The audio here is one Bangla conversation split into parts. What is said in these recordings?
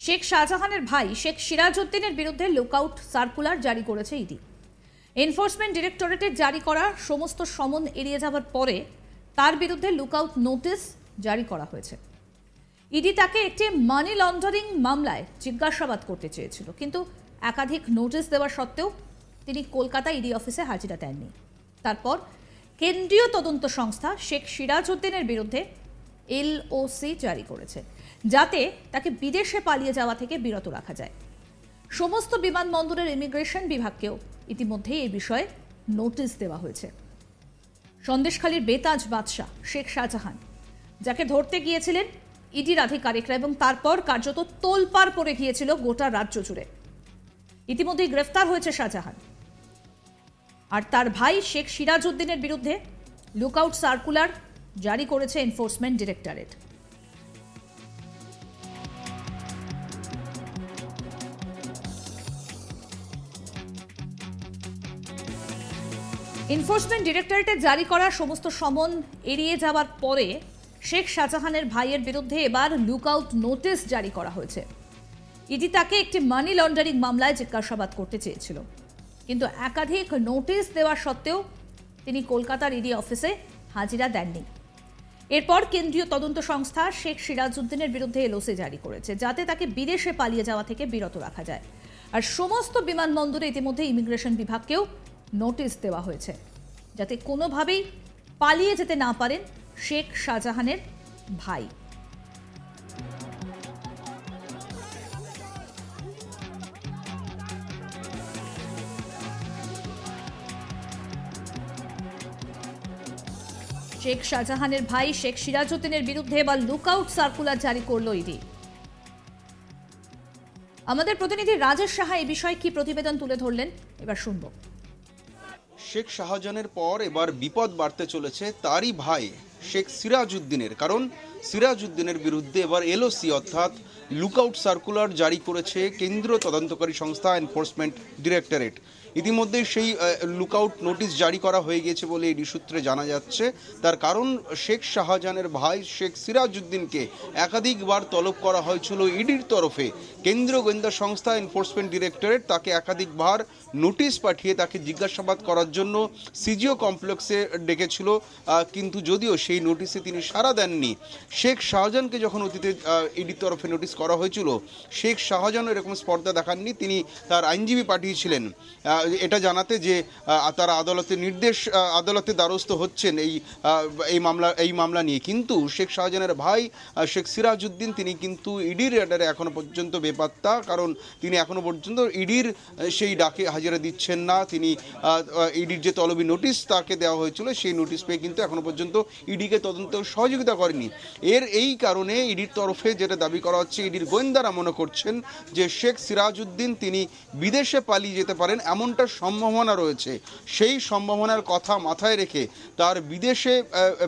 শেখ শাহজাহানের ভাই শেখ সিরাজউদ্দিনের বিরুদ্ধে লুকআউট সার্কুলার জারি করেছে ইডি। এনফোর্সমেন্ট ডিরেক্টরেটের জারি করা সমস্ত সমন এড়িয়ে যাওয়ার পরে তার বিরুদ্ধে লুকআউট নোটিশ জারি করা হয়েছে। ইডি তাকে একটি মানি লন্ডারিং মামলায় জিজ্ঞাসাবাদ করতে চেয়েছিল, কিন্তু একাধিক নোটিশ দেওয়া সত্ত্বেও তিনি কলকাতা ইডি অফিসে হাজিরা দেননি। তারপর কেন্দ্রীয় তদন্ত সংস্থা শেখ সিরাজউদ্দিনের বিরুদ্ধে এলওসি জারি করেছে, যাতে তাকে বিদেশে পালিয়ে যাওয়া থেকে বিরত রাখা যায়। সমস্ত বিমানবন্দরের ইমিগ্রেশন বিভাগকেও ইতিমধ্যেই এই বিষয়ে নোটিশ দেওয়া হয়েছে। সন্দেশখালীর বেতাজ বাদশাহ শেখ শাহজাহান, যাকে ধরতে গিয়েছিলেন ইডির আধিকারিকরা এবং তারপর কার্যত তোলপাড় পড়ে গিয়েছিল গোটা রাজ্য জুড়ে, ইতিমধ্যেই গ্রেফতার হয়েছে শাহজাহান। আর তার ভাই শেখ সিরাজউদ্দিনের বিরুদ্ধে লুকআউট সার্কুলার জারি করেছে এনফোর্সমেন্ট ডিরেক্টরেট। এনফোর্সমেন্ট ডিরেক্টরেটের জারি করা সমস্ত সমন এড়িয়ে যাওয়ার পরে শেখ শাহজাহানের ভাইয়ের বিরুদ্ধে এবার লুকআউট নোটিশ জারি করা হয়েছে। ইডি তাকে একটি মানি লন্ডারিং মামলায় জিজ্ঞাসাবাদ করতে চেয়েছিল, কিন্তু একাধিক নোটিশ দেওয়া সত্ত্বেও তিনি কলকাতার ইডি অফিসে হাজিরা দেননি। এরপর কেন্দ্রীয় তদন্ত সংস্থা শেখ সিরাজউদ্দিনের বিরুদ্ধে এলওসি জারি করেছে, যাতে তাকে বিদেশে পালিয়ে যাওয়া থেকে বিরত রাখা যায়। আর সমস্ত বিমানবন্দরে ইতিমধ্যে ইমিগ্রেশন বিভাগকেও নোটিশ দেওয়া হয়েছে, যাতে কোনোভাবেই পালিয়ে যেতে না পারেন শেখ শাহজাহানের ভাই। শেখ শাহজাহানের ভাই শেখ সিরাজউদ্দিনের বিরুদ্ধে এবার লুকআউট সার্কুলার জারি করল ইডি। আমাদের প্রতিনিধি রাজেশ সাহা এই বিষয়ে কি প্রতিবেদন তুলে ধরলেন, এবার শুনবো। শেখ শাহজাহানের পর এবার বিপদ বাড়তে চলেছে তারই ভাই শেখ সিরাজউদ্দিনের, কারণ সিরাজউদ্দিনের বিরুদ্ধে এবার এলওসি অর্থাৎ লুকআউট সার্কুলার জারি করেছে কেন্দ্রীয় তদন্তকারী সংস্থা এনফোর্সমেন্ট ডিরেক্টরেট। ইতিমধ্যেই সেই লুকআউট নোটিশ জারি করা হয়ে গিয়েছে বলে ইডি সূত্রে জানা যাচ্ছে। তার কারণ শেখ শাহজাহানের ভাই শেখ সিরাজউদ্দিনকে একাধিকবার তলব করা হয়েছিল ইডির তরফে। কেন্দ্রীয় গোয়েন্দা সংস্থা এনফোর্সমেন্ট ডিরেক্টরেট তাকে একাধিকবার নোটিশ পাঠিয়ে তাকে জিজ্ঞাসাবাদ করার জন্য সিজিও কমপ্লেক্সে ডেকেছিল, কিন্তু যদিও সেই নোটিশে তিনি সাড়া দেননি। শেখ শাহজাহানকে যখন অতীতে ইডির তরফে নোটিশ করা হয়েছিল, শেখ শাহজাহান এরকম স্পর্ধা দেখাননি, তিনি তার আইনজীবী পাঠিয়েছিলেন এটা জানাতে যে তারা আদালতের দ্বারস্থ হচ্ছেন এই মামলা নিয়ে। কিন্তু শেখ শাহজাহানের ভাই শেখ সিরাজউদ্দিন তিনি কিন্তু ইডির রেডারে এখনো পর্যন্ত বেপাত্তা, কারণ তিনি এখনো পর্যন্ত ইডির সেই ডাকে হাজিরা দিচ্ছেন না। তিনি ইডির যে তলবি নোটিশ তাকে দেওয়া হয়েছিল, সেই নোটিশ পেয়ে কিন্তু এখনো পর্যন্ত ইডিকে তদন্ত সহযোগিতা করেনি। এই কারণে ইডির তরফে যেটা দাবি করা হচ্ছে, ইডির গোয়েন্দারা মনে করছেন যে শেখ সিরাজউদ্দিন তিনি বিদেশে পালিয়ে যেতে পারেন, এমনটা সম্ভাবনা রয়েছে। সেই সম্ভাবনার কথা মাথায় রেখে তার বিদেশে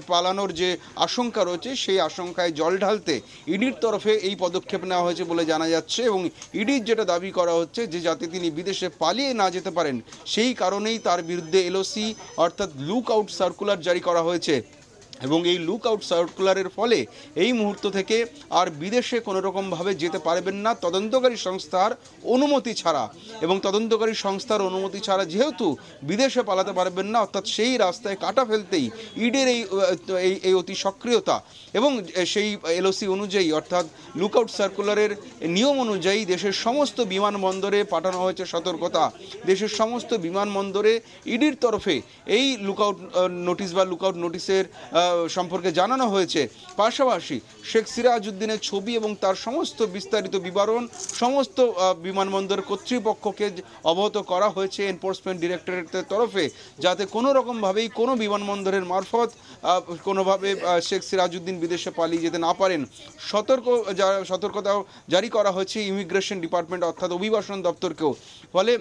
পালানোর যে আশঙ্কা রয়েছে, সেই আশঙ্কায় জল ঢালতে ইডির তরফে এই পদক্ষেপ নেওয়া হয়েছে বলে জানা যাচ্ছে। এবং ইডির যেটা দাবি করা হচ্ছে যে যাতে তিনি বিদেশে পালিয়ে না যেতে পারেন, সেই কারণেই তার বিরুদ্ধে এলওসি অর্থাৎ লুকআউট সার্কুলার জারি করা হয়েছে। এবং এই লুকআউট সার্কুলারের ফলে এই মুহূর্ত থেকে আর বিদেশে কোনো রকমভাবে যেতে পারবেন না তদন্তকারী সংস্থার অনুমতি ছাড়া। এবং তদন্তকারী সংস্থার অনুমতি ছাড়া যেহেতু বিদেশে পালাতে পারবেন না, অর্থাৎ সেই রাস্তায় কাটা ফেলতেই ইডির এই অতি সক্রিয়তা এবং সেই এলওসি অনুযায়ী অর্থাৎ লুকআউট সার্কুলারের নিয়ম অনুযায়ী দেশের সমস্ত বিমানবন্দরে পাঠানো হয়েছে সতর্কতা। দেশের সমস্ত বিমানবন্দরে ইডির তরফে এই লুকআউট নোটিশ বা লুকআউট নোটিশের সম্পর্কে জানানো হয়েছে। পাশাপাশি শেখ সিরাজউদ্দিনের ছবি এবং তার সমস্ত বিস্তারিত বিবরণ সমস্ত বিমানবন্দর কর্তৃপক্ষকে অবগত করা হয়েছে এনফোর্সমেন্ট ডিরেক্টরেটের তরফে, যাতে কোনো রকমভাবেই কোনো বিমানবন্দরের মারফত কোনোভাবে শেখ সিরাজউদ্দিন বিদেশে পালিয়ে যেতে না পারেন। সতর্কতাও জারি করা হয়েছে ইমিগ্রেশন ডিপার্টমেন্ট অর্থাৎ অভিবাসন দপ্তরকেও। ফলে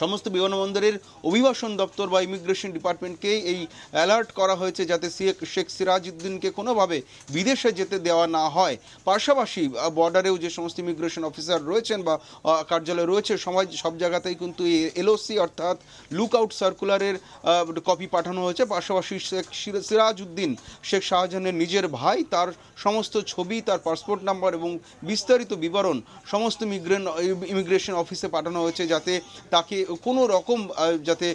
সমস্ত বিমানবন্দরের অভিবাসন দপ্তর বা ইমিগ্রেশন ডিপার্টমেন্টকে এই অ্যালার্ট করা হয়েছে যাতে শেখ সিরাজউদ্দিনকে কোনোভাবে বিদেশে যেতে দেওয়া না হয়। পাশাপাশি বর্ডারেও যে সমস্ত ইমিগ্রেশন অফিসার রয়েছেন বা কার্যালয় রয়েছে সব জায়গাতেই কিন্তু এই এলওসি অর্থাৎ লুক আউট সার্কুলারের কপি পাঠানো হয়েছে। পাশাপাশি শেখ সিরাজউদ্দিন শেখ শাহজাহানের নিজের ভাই, তার সমস্ত ছবি, তার পাসপোর্ট নাম্বার এবং বিস্তারিত বিবরণ সমস্ত ইমিগ্রেশন অফিসে পাঠানো হয়েছে যাতে তাকে কোনো রকম যাতে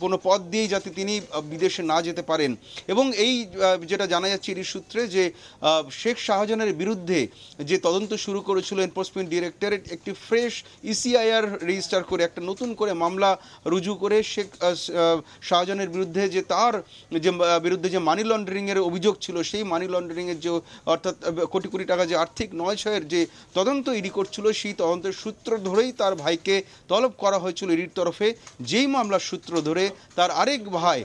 কোনো পথ দিয়েই যাতে তিনি বিদেশে না যেতে পারেন। এবং এই যেটা জানা যাচ্ছে এর সূত্রে যে শেখ শাহজাহানের বিরুদ্ধে যে তদন্ত শুরু করেছিল এনফোর্সমেন্ট ডিরেক্টরেট একটি ফ্রেশ ইসিআইআর রেজিস্টার করে একটা নতুন করে মামলা রুজু করে শেখ শাহজাহানের বিরুদ্ধে যে তার যে বিরুদ্ধে যে মানি লন্ডারিংয়ের অভিযোগ ছিল সেই মানি লন্ডারিংয়ের যে অর্থাৎ কোটি কোটি টাকা যে আর্থিক নয়ছয়ের যে তদন্ত ইডি করছিল সেই তদন্তের সূত্র ধরেই তার ভাইকে তলব করা হয়েছিল ইডির তরফে। যেই মামলার সূত্র ধরে তার আরেক ভাই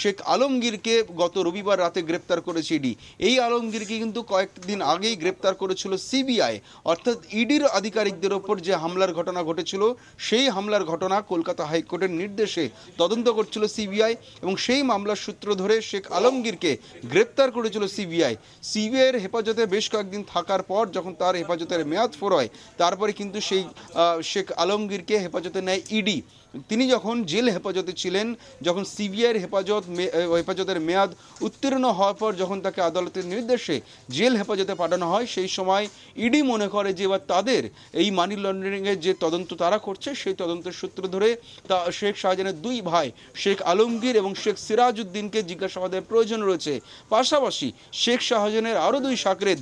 শেখ আলমগীরকে গত রবিবার রাতে গ্রেপ্তার করেছে ইডি। এই আলমগীরকে কিন্তু কয়েকদিন আগেই গ্রেপ্তার করেছিল সিবিআই, অর্থাৎ ইডির আধিকারিকদের ওপর যে হামলার ঘটনা ঘটেছিল সেই হামলার ঘটনা কলকাতা হাইকোর্টের নির্দেশে তদন্ত করছিল সিবিআই এবং সেই মামলার সূত্র ধরে শেখ আলমগীরকে গ্রেপ্তার করেছিল সিবিআই। সিবিআইয়ের হেফাজতে বেশ কয়েকদিন থাকার পর যখন তার হেফাজতের মেয়াদ ফুরোয় তারপরে কিন্তু সেই শেখ আলমগীরকে হেফাজতে নেয় ইডি। তিনি যখন জেল হেফাজতে ছিলেন, যখন সিবিআইয়ের হেফাজতের মেয়াদ উত্তীর্ণ হওয়ার পর যখন তাকে আদালতের নির্দেশে জেল হেফাজতে পাঠানো হয় সেই সময় ইডি মনে করে যে এবার তাদের এই মানি লন্ডারিংয়ের যে তদন্ত তারা করছে সেই তদন্তের সূত্র ধরে তা শেখ শাহজাহানের দুই ভাই শেখ আলমগীর এবং শেখ সিরাজউদ্দিনকে জিজ্ঞাসাবাদের প্রয়োজন রয়েছে। পাশাপাশি শেখ শাহজাহানের আরও দুই সাকরেদ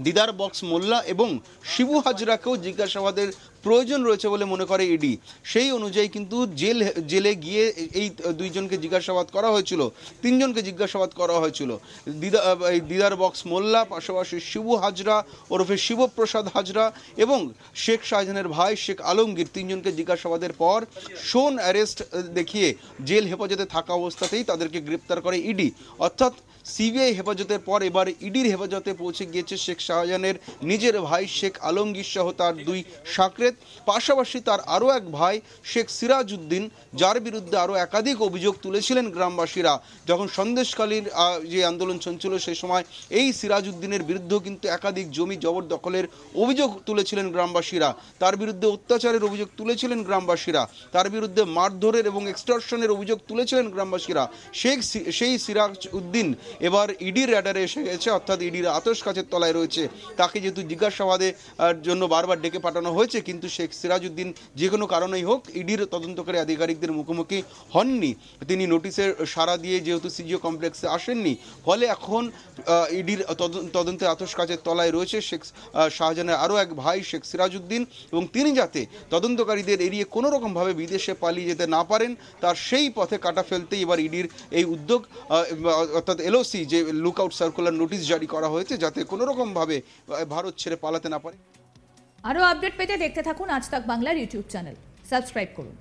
দিদার বক্স মোল্লা এবং শিবু হাজরাকেও জিজ্ঞাসাবাদের প্রয়োজন রয়েছে বলে মনে করে ইডি। সেই অনুযায়ী কিন্তু জেলে গিয়ে এই দুইজনকে জিজ্ঞাসাবাদ করা হয়েছিল, তিনজনকে জিজ্ঞাসাবাদ করা হয়েছিল। দিদার বক্স মোল্লা, পাশাপাশি শিবু হাজরা ওরফে শিবপ্রসাদ হাজরা এবং শেখ শাহজাহানের ভাই শেখ আলমগীর, তিনজনকে জিজ্ঞাসাবাদের পর শোন অ্যারেস্ট দেখিয়ে জেল হেফাজতে থাকা অবস্থাতেই তাদেরকে গ্রেপ্তার করে ইডি। অর্থাৎ সিবিআই হেফাজতের পর এবার ইডির হেফাজতে পৌঁছে গিয়েছে শেখ শাহজাহানের নিজের ভাই শেখ আলমগীর সহ তার দুই সাকরেদ, পাশাপাশি তার আরও এক ভাই শেখ সিরাজউদ্দিন, যার বিরুদ্ধে আরও একাধিক অভিযোগ তুলেছিলেন গ্রামবাসীরা। যখন সন্দেশখালীর যে আন্দোলন চলছিল সেই সময় এই সিরাজউদ্দিনের বিরুদ্ধেও কিন্তু একাধিক জমি জবরদখলের অভিযোগ তুলেছিলেন গ্রামবাসীরা, তার বিরুদ্ধে অত্যাচারের অভিযোগ তুলেছিলেন গ্রামবাসীরা, তার বিরুদ্ধে মারধরের এবং এক্সটর্শনের অভিযোগ তুলেছিলেন গ্রামবাসীরা। সেই সিরাজউদ্দিন এবার ইডির র্যাডারে এসে গেছে, অর্থাৎ ইডির আতশ কাচের তলায় রয়েছে। তাকে যেহেতু জিজ্ঞাসাবাদের জন্য বারবার ডেকে পাঠানো হয়েছে, কিন্তু শেখ সিরাজউদ্দিন যে কোনো কারণেই হোক ইডির তদন্তকারী আধিকারিকদের মুখোমুখি হননি। তিনি নোটিশের সাড়া দিয়ে যেহেতু সিজিও কমপ্লেক্সে আসেননি, ফলে এখন ইডির তদন্তের আতশ কাচের তলায় রয়েছে শেখ শাহজাহানের আরও এক ভাই শেখ সিরাজউদ্দিন এবং তিনি যাতে তদন্তকারীদের এড়িয়ে কোনো রকমভাবে বিদেশে পালিয়ে যেতে না পারেন তার সেই পথে কাটা ফেলতেই এবার ইডির এই উদ্যোগ, অর্থাৎ এলওসি যে লুক আউট সার্কুলার নোটিশ জারি করা হয়েছে যাতে কোনো রকমভাবে ভারত ছেড়ে পালাতে না পারে। আরও আপডেট পেতে দেখতে থাকুন আজ তাক বাংলার ইউটিউব চ্যানেল, সাবস্ক্রাইব করুন।